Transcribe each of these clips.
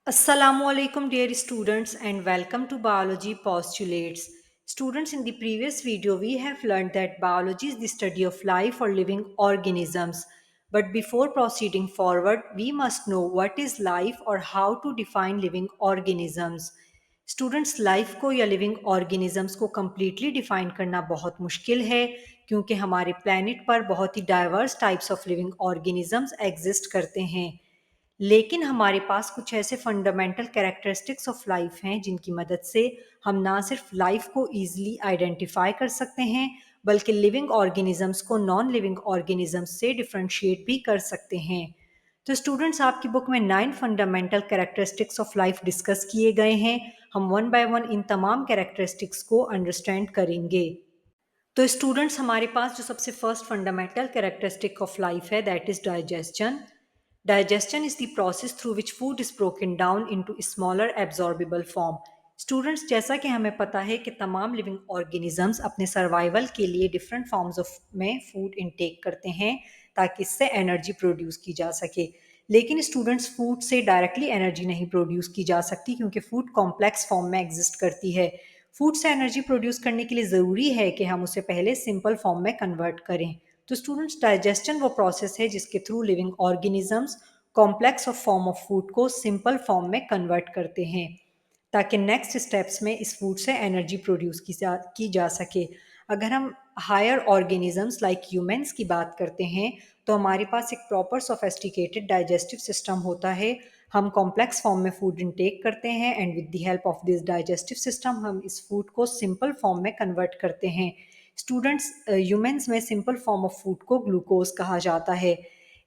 Assalamualaikum dear students and welcome to Biology Postulates. Students, in the previous video we have learned that biology is the study of life or living organisms. But before proceeding forward, we must know what is life or how to define living organisms. Students life को या living organisms को completely define करना बहुत मुश्किल है क्योंकि हमारे planet पर बहुत ही diverse types of living organisms exist करते हैं। लेकिन हमारे पास कुछ ऐसे फंडामेंटल कैरेक्टरिस्टिक्स ऑफ लाइफ हैं जिनकी मदद से हम ना सिर्फ लाइफ को ईजिली आइडेंटिफाई कर सकते हैं बल्कि लिविंग ऑर्गेनिजम्स को नॉन लिविंग ऑर्गेनिजम्स से डिफ्रेंशिएट भी कर सकते हैं। तो स्टूडेंट्स, आपकी बुक में 9 fundamental characteristics of life discuss किए गए हैं। हम वन बाय वन इन तमाम कैरेक्टरिस्टिक्स को अंडरस्टैंड करेंगे। तो स्टूडेंट्स, हमारे पास जो सबसे first fundamental characteristic of life है that is digestion. Digestion is the process through which food is broken down into smaller absorbable form. Students, जैसा कि हमें पता है कि तमाम लिविंग ऑर्गेनिजम्स अपने सर्वाइवल के लिए डिफरेंट फॉर्म्स ऑफ में फूड इनटेक करते हैं ताकि इससे एनर्जी प्रोड्यूस की जा सके। लेकिन स्टूडेंट्स, फूड से डायरेक्टली एनर्जी नहीं प्रोड्यूस की जा सकती क्योंकि फूड कॉम्प्लेक्स फॉर्म में एग्जिस्ट करती है। फूड से एनर्जी प्रोड्यूस करने के लिए ज़रूरी है कि हम उसे पहले सिंपल फॉर्म में कन्वर्ट करें। तो स्टूडेंट्स, डाइजेशन वो प्रोसेस है जिसके through living organisms complex of form of food को सिंपल फॉर्म में कन्वर्ट करते हैं ताकि नेक्स्ट स्टेप्स में इस फूड से एनर्जी प्रोड्यूस की जा सके। अगर हम हायर ऑर्गेनिजम्स लाइक ह्यूमंस की बात करते हैं तो हमारे पास एक प्रॉपर सोफेस्टिकेटेड डाइजेस्टिव सिस्टम होता है। हम कॉम्प्लेक्स फॉर्म में फूड इनटेक करते हैं and with the help of this digestive system हम इस फूड को सिंपल फॉर्म में कन्वर्ट करते हैं। स्टूडेंट्स, ह्यूमंस में सिंपल फॉर्म ऑफ फूड को ग्लूकोज कहा जाता है।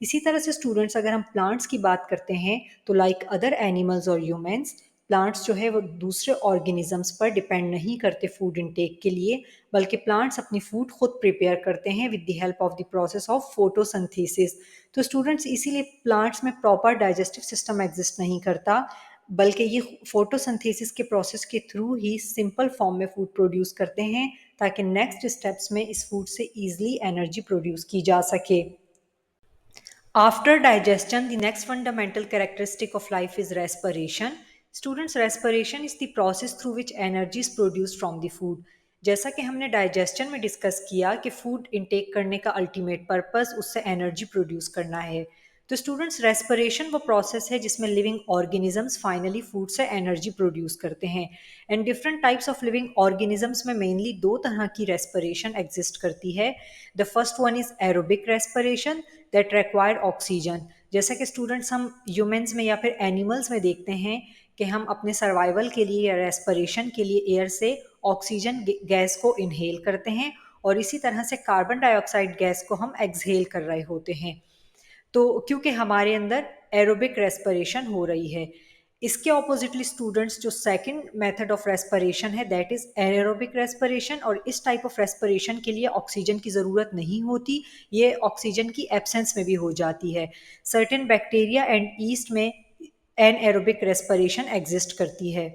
इसी तरह से स्टूडेंट्स, अगर हम प्लांट्स की बात करते हैं तो लाइक अदर एनिमल्स और ह्यूमंस, प्लांट्स जो है वो दूसरे ऑर्गेनिजम्स पर डिपेंड नहीं करते फूड इनटेक के लिए, बल्कि प्लांट्स अपनी फूड खुद प्रिपेयर करते हैं with the help of the process of photosynthesis. तो स्टूडेंट्स, इसीलिए प्लांट्स में प्रॉपर डाइजेस्टिव सिस्टम एग्जिस्ट नहीं करता बल्कि ये फोटोसिंथेसिस के प्रोसेस के थ्रू ही सिंपल फॉर्म में फूड प्रोड्यूस करते हैं ताकि नेक्स्ट स्टेप्स में इस फूड से ईजिली एनर्जी प्रोड्यूस की जा सके। After digestion, the next fundamental characteristic of life is respiration. Students, respiration is the process through which energy is produced from the food. जैसा कि हमने डाइजेशन में डिस्कस किया कि फूड इंटेक करने का अल्टीमेट पर्पस उससे एनर्जी प्रोड्यूस करना है। तो स्टूडेंट्स, रेस्पिरेशन वो प्रोसेस है जिसमें लिविंग ऑर्गेनिजम्स फाइनली फूड से एनर्जी प्रोड्यूस करते हैं। And different types of living organisms में मेनली दो तरह की रेस्पिरेशन एग्जिस्ट करती है। The first one is aerobic respiration that require oxygen. जैसा कि स्टूडेंट्स, हम ह्यूमंस में या फिर एनिमल्स में देखते हैं कि हम अपने सर्वाइवल के लिए या रेस्पिरेशन के लिए एयर से ऑक्सीजन गैस को इनहेल करते हैं और इसी तरह से कार्बन डाइऑक्साइड गैस को हम एक्सहेल कर रहे होते हैं। तो क्योंकि हमारे अंदर एरोबिक रेस्पिरेशन हो रही है। इसके ऑपोजिटली स्टूडेंट्स, जो सेकंड मेथड ऑफ रेस्पिरेशन है दैट इज एरोबिक रेस्पिरेशन, और इस टाइप ऑफ रेस्पिरेशन के लिए ऑक्सीजन की ज़रूरत नहीं होती, ये ऑक्सीजन की एब्सेंस में भी हो जाती है। सर्टेन बैक्टीरिया एंड ईस्ट में एनएरोबिक रेस्पिरेशन एग्जिस्ट करती है।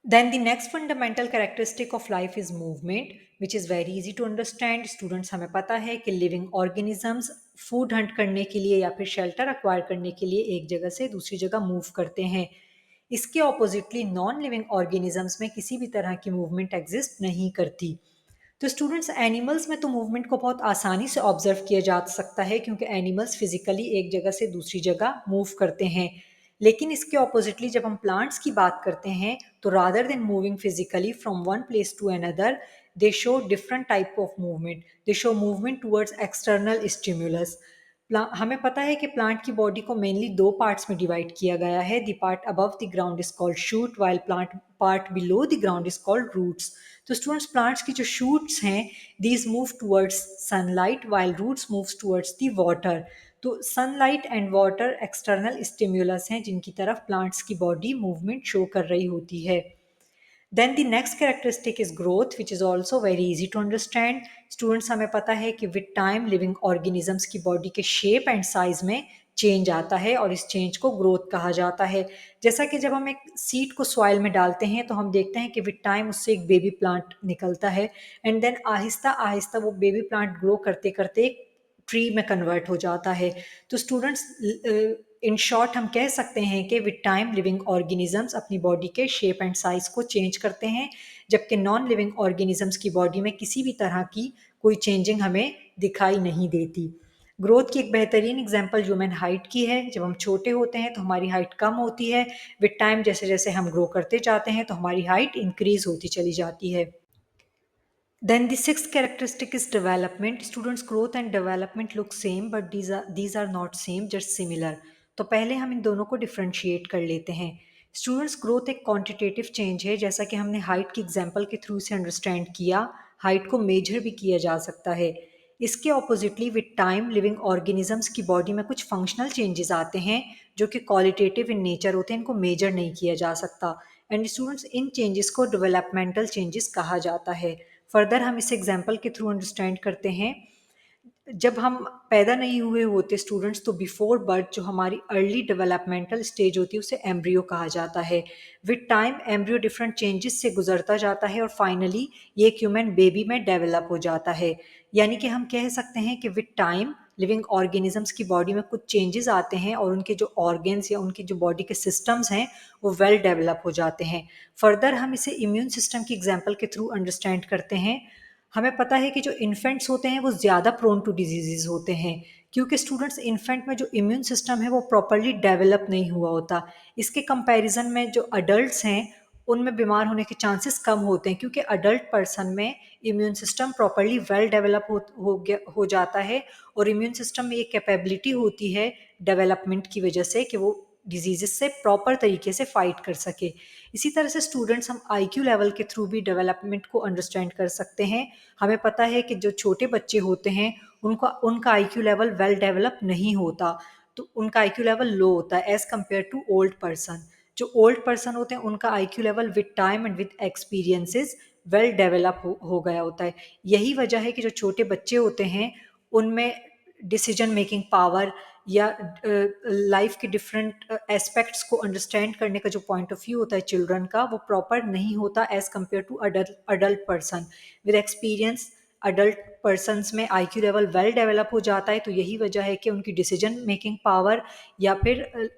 Then the next fundamental characteristic of life is movement, which is very easy to understand. Students, हमें पता है कि living organisms फूड हंट करने के लिए या फिर शेल्टर अक्वायर करने के लिए एक जगह से दूसरी जगह मूव करते हैं। इसके ऑपोजिटली नॉन लिविंग ऑर्गेनिजम्स में किसी भी तरह की मूवमेंट एग्जिस्ट नहीं करती। तो स्टूडेंट्स, एनिमल्स में तो मूवमेंट को बहुत आसानी से ऑब्जर्व किया जा सकता है क्योंकि एनिमल्स फिजिकली एक जगह से दूसरी जगह मूव करते हैं। लेकिन इसके ऑपोजिटली जब हम प्लांट्स की बात करते हैं तो rather than moving physically from one place to another, they show different type of movement. They show movement towards external stimulus. हमें पता है कि प्लांट की बॉडी को मेनली दो पार्ट्स में डिवाइड किया गया है। The part above the ground is called shoot while plant part below the ground is called roots. तो स्टूडेंट्स, प्लांट्स की जो शूट्स हैं these move towards sunlight while roots moves towards the water. तो sunlight and water external stimulus हैं जिनकी तरफ plants की body movement show कर रही होती है। Then the next characteristic is growth, which is also very easy to understand. Students, हमें पता है कि विद टाइम लिविंग ऑर्गेनिजम्स की बॉडी के शेप एंड साइज में चेंज आता है और इस चेंज को ग्रोथ कहा जाता है। जैसा कि जब हम एक सीड को सॉइल में डालते हैं तो हम देखते हैं कि विद टाइम उससे एक बेबी प्लांट निकलता है एंड देन आहिस्ता आहिस्ता वो बेबी प्लांट ग्रो करते करते एक ट्री में कन्वर्ट हो जाता है। तो स्टूडेंट्स, इन शॉर्ट हम कह सकते हैं कि विद टाइम लिविंग ऑर्गेनिजम्स अपनी बॉडी के शेप एंड साइज को चेंज करते हैं, जबकि नॉन लिविंग ऑर्गेनिजम्स की बॉडी में किसी भी तरह की कोई चेंजिंग हमें दिखाई नहीं देती। ग्रोथ की एक बेहतरीन एग्जांपल ह्यूमन हाइट की है। जब हम छोटे होते हैं तो हमारी हाइट कम होती है, विद टाइम जैसे जैसे हम ग्रो करते जाते हैं तो हमारी हाइट इंक्रीज होती चली जाती है। Then the sixth characteristic is development. Students' growth and development look same, but these are not same, just similar. तो पहले हम इन दोनों को डिफ्रेंशिएट कर लेते हैं। स्टूडेंट्स ग्रोथ एक क्वांटिटेटिव चेंज है, जैसा कि हमने हाइट की एग्जांपल के थ्रू से अंडरस्टैंड किया। हाइट को मेजर भी किया जा सकता है। इसके oppositely with time living organisms की बॉडी में कुछ फंक्शनल चेंजेस आते हैं जो कि क्वालिटेटिव इन नेचर होते हैं, इनको मेजर नहीं किया जा सकता। एंड स्टूडेंट्स इन चेंजेस को डेवलपमेंटल चेंजेस कहा जाता है। फर्दर हम इस एग्जाम्पल के थ्रू अंडरस्टैंड करते हैं। जब हम पैदा नहीं हुए होते स्टूडेंट्स, तो बिफोर बर्थ जो हमारी अर्ली डेवलपमेंटल स्टेज होती है उसे एम्ब्रियो कहा जाता है। With time embryo different changes से गुजरता जाता है और फाइनली ये एक ह्यूमन बेबी में डेवलप हो जाता है। यानी कि हम कह सकते हैं कि विद टाइम लिविंग ऑर्गेनिजम्स की बॉडी में कुछ चेंजेस आते हैं और उनके जो ऑर्गेन्स या उनकी जो बॉडी के सिस्टम्स हैं वो वेल डेवलप हो जाते हैं। फर्दर हम इसे इम्यून सिस्टम की एग्जाम्पल के थ्रू अंडरस्टैंड करते हैं। हमें पता है कि जो इन्फेंट्स होते हैं वो ज़्यादा प्रोन टू डिजीजेज होते हैं, क्योंकि स्टूडेंट्स इन्फेंट में जो इम्यून सिस्टम है वो प्रॉपरली डेवलप नहीं हुआ होता। इसके कंपैरिजन में जो अडल्ट्स हैं उनमें बीमार होने के चांसेस कम होते हैं, क्योंकि अडल्ट पर्सन में immune system properly well develop हो जाता है और इम्यून सिस्टम में ये कैपेबिलिटी होती है डेवलपमेंट की वजह से कि वो डिजीजेस से प्रॉपर तरीके से फाइट कर सके। इसी तरह से स्टूडेंट्स हम आईक्यू लेवल के थ्रू भी डेवलपमेंट को अंडरस्टैंड कर सकते हैं। हमें पता है कि जो छोटे बच्चे होते हैं उनका उनका आईक्यू लेवल वेल डेवलप नहीं होता, तो उनका आईक्यू लेवल लो होता है as compare to old person. जो ओल्ड पर्सन होते हैं उनका IQ level with time and with experiences well develop हो गया होता है। यही वजह है कि जो छोटे बच्चे होते हैं उनमें डिसीजन मेकिंग पावर या लाइफ के डिफरेंट एस्पेक्ट्स को अंडरस्टैंड करने का जो पॉइंट ऑफ व्यू होता है चिल्ड्रन का, वो प्रॉपर नहीं होता as compare to adult person. With experience adult persons में आईक्यू लेवल वेल डेवलप हो जाता है, तो यही वजह है कि उनकी डिसीजन मेकिंग पावर या फिर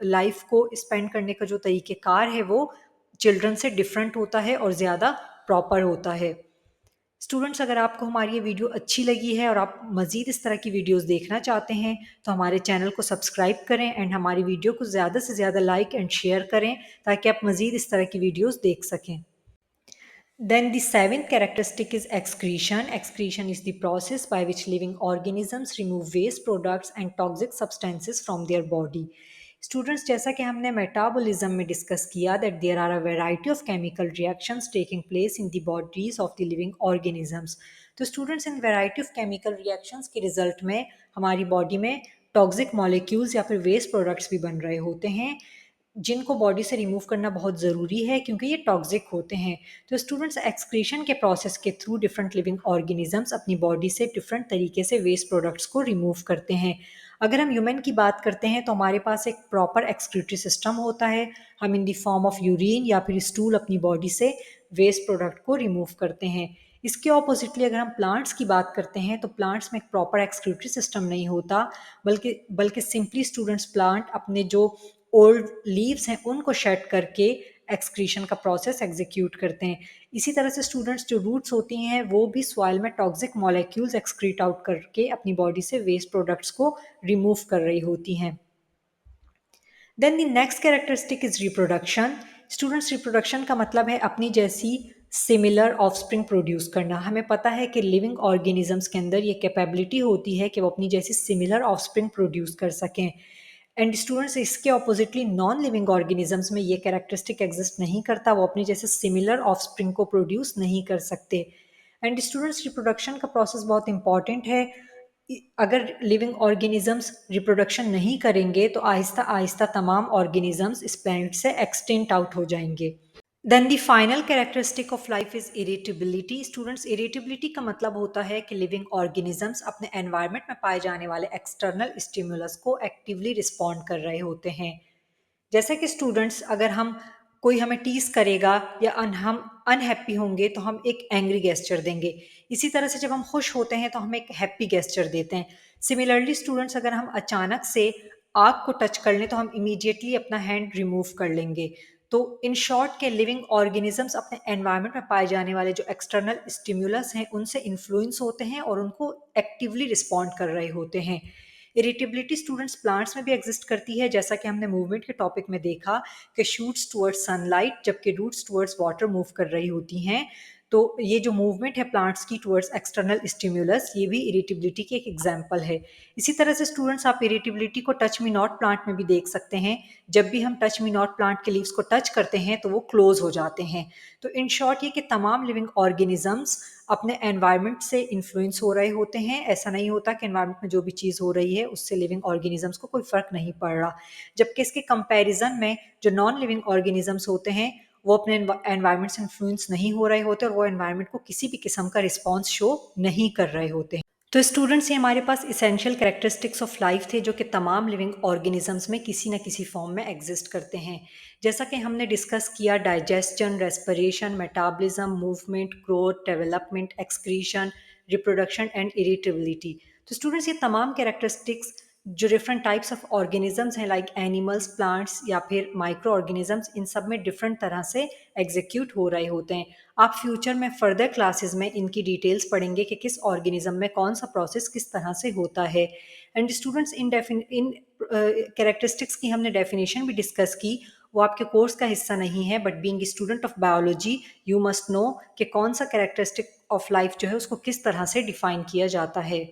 लाइफ को स्पेंड करने का जो तरीक़ेकार है वो चिल्ड्रन से डिफरेंट होता है और ज़्यादा प्रॉपर होता है। स्टूडेंट्स, अगर आपको हमारी ये वीडियो अच्छी लगी है और आप मज़ीद इस तरह की वीडियोस देखना चाहते हैं तो हमारे चैनल को सब्सक्राइब करें एंड हमारी वीडियो को ज़्यादा से ज़्यादा लाइक एंड शेयर करें ताकि आप मज़ीद इस तरह की वीडियोस देख सकें। Then the seventh characteristic is excretion. Excretion is the process by which living organisms remove waste products and toxic substances from their body. Students, जैसा कि हमने मेटाबॉलिज्म में डिस्कस किया that there are a variety of chemical reactions taking place in the bodies of the living organisms. तो students, in variety of chemical reactions के result में हमारी body में टॉक्सिक मॉलिक्यूल्स या फिर वेस्ट प्रोडक्ट्स भी बन रहे होते हैं, जिनको बॉडी से रिमूव करना बहुत ज़रूरी है क्योंकि ये टॉक्सिक होते हैं। तो स्टूडेंट्स, एक्सक्रीशन के प्रोसेस के थ्रू डिफरेंट लिविंग ऑर्गेनिजम्स अपनी बॉडी से डिफरेंट तरीके से वेस्ट प्रोडक्ट्स को रिमूव करते हैं। अगर हम ह्यूमन की बात करते हैं तो हमारे पास एक प्रॉपर एक्सक्रीटरी सिस्टम होता है। हम in the form of urine या फिर स्टूल अपनी बॉडी से वेस्ट प्रोडक्ट को रिमूव करते हैं। इसके ऑपोजिटली अगर हम प्लांट्स की बात करते हैं तो प्लांट्स में एक प्रॉपर एक्सक्रीटरी सिस्टम नहीं होता, बल्कि बल्कि सिंपली स्टूडेंट्स प्लांट अपने जो ओल्ड लीव्स हैं उनको शेड करके एक्सक्रीशन का प्रोसेस एग्जीक्यूट करते हैं। इसी तरह से स्टूडेंट्स जो रूट्स होती हैं वो भी सॉइल में टॉक्सिक मॉलिक्यूल्स एक्सक्रीट आउट करके अपनी बॉडी से वेस्ट प्रोडक्ट्स को रिमूव कर रही होती हैं। Then the next characteristic is reproduction. Students, reproduction का मतलब है अपनी जैसी सिमिलर ऑफस्प्रिंग प्रोड्यूस करना। हमें पता है कि लिविंग ऑर्गेनिजम्स के अंदर ये कैपेबिलिटी होती है कि वो अपनी जैसी सिमिलर ऑफस्प्रिंग प्रोड्यूस कर सकें। एंड स्टूडेंट्स, इसके ऑपोजिटली नॉन लिविंग ऑर्गेनिजम्स में ये कैरेक्टरिस्टिक एग्जिस्ट नहीं करता, वो अपनी जैसे सिमिलर ऑफस्प्रिंग को प्रोड्यूस नहीं कर सकते। एंड स्टूडेंट्स, रिप्रोडक्शन का प्रोसेस बहुत इंपॉर्टेंट है। अगर लिविंग ऑर्गेनिजम्स रिप्रोडक्शन नहीं करेंगे तो आहिस्ता आहिस्ता तमाम ऑर्गेनिजम्स इस प्लैनेट से एक्सटेंट आउट हो जाएंगे। Then the final characteristic of life is irritability. Students, irritability का मतलब होता है कि लिविंग ऑर्गेनिजम्स अपने एनवायरनमेंट में पाए जाने वाले एक्सटर्नल स्टिमुलस को एक्टिवली रिस्पॉन्ड कर रहे होते हैं। जैसे कि स्टूडेंट्स, अगर हम कोई हमें टीज करेगा या हम अनहैप्पी होंगे तो हम एक एंग्री गेस्चर देंगे। इसी तरह से जब हम खुश होते हैं तो हम एक हैप्पी गेस्चर देते हैं। सिमिलरली स्टूडेंट्स, अगर हम अचानक से आग को टच कर लें तो हम इमीडिएटली अपना हैंड रिमूव कर लेंगे। तो इन शॉर्ट के लिविंग ऑर्गेनिजम्स अपने एनवायरनमेंट में पाए जाने वाले जो एक्सटर्नल स्टिमुलस हैं उनसे इन्फ्लुएंस होते हैं और उनको एक्टिवली रिस्पॉन्ड कर रहे होते हैं। इरिटेबिलिटी स्टूडेंट्स प्लांट्स में भी एग्जिस्ट करती है, जैसा कि हमने मूवमेंट के टॉपिक में देखा कि शूट्स टुवर्ड्स सनलाइट जबकि रूट्स टुवर्ड्स वाटर मूव कर रही होती हैं। तो ये जो मूवमेंट है प्लांट्स की टुवर्ड्स एक्सटर्नल स्टिमुलस, ये भी इरिटेबिलिटी की एक एग्जांपल है। इसी तरह से स्टूडेंट्स आप इरिटेबिलिटी को टच मी नॉट प्लांट में भी देख सकते हैं। जब भी हम टच मी नॉट प्लांट के लीव्स को टच करते हैं तो वो क्लोज हो जाते हैं। तो इन शॉर्ट ये कि तमाम लिविंग ऑर्गेनिजम्स अपने एनवायरनमेंट से इन्फ्लुएंस हो रहे होते हैं। ऐसा नहीं होता कि एनवायरनमेंट में जो भी चीज़ हो रही है उससे लिविंग ऑर्गेनिजम्स को कोई फ़र्क नहीं पड़ रहा। जबकि इसके कंपैरिजन में जो नॉन लिविंग ऑर्गेनिजम्स होते हैं वो अपने एनवायरनमेंट से इन्फ्लुएंस नहीं हो रहे होते और वो एनवायरनमेंट को किसी भी किस्म का रिस्पॉन्स शो नहीं कर रहे होते हैं। तो स्टूडेंट्स ये हमारे पास इसेंशियल कैरेक्टरिस्टिक्स ऑफ लाइफ थे जो कि तमाम लिविंग ऑर्गेनिजम्स में किसी न किसी फॉर्म में एग्जिस्ट करते हैं। जैसा कि हमने डिस्कस किया, digestion, respiration, metabolism, movement, growth, development, excretion, reproduction and irritability. तो स्टूडेंट्स ये तमाम कैरेक्टरिस्टिक्स जो डिफरेंट टाइप्स ऑफ ऑर्गेनिजम्स हैं लाइक एनिमल्स, प्लांट्स या फिर माइक्रो ऑर्गेनिजम्स, इन सब में डिफरेंट तरह से एग्जीक्यूट हो रहे होते हैं। आप फ्यूचर में फर्दर क्लासेस में इनकी डिटेल्स पढ़ेंगे कि किस ऑर्गेनिज्म में कौन सा प्रोसेस किस तरह से होता है। एंड स्टूडेंट्स इन कैरेक्टरिस्टिक्स की हमने डेफिनेशन भी डिस्कस की। वो आपके कोर्स का हिस्सा नहीं है, but being student of biology you must know कि कौन सा कैरेक्टरिस्टिक ऑफ लाइफ जो है उसको किस तरह से डिफाइन किया जाता है।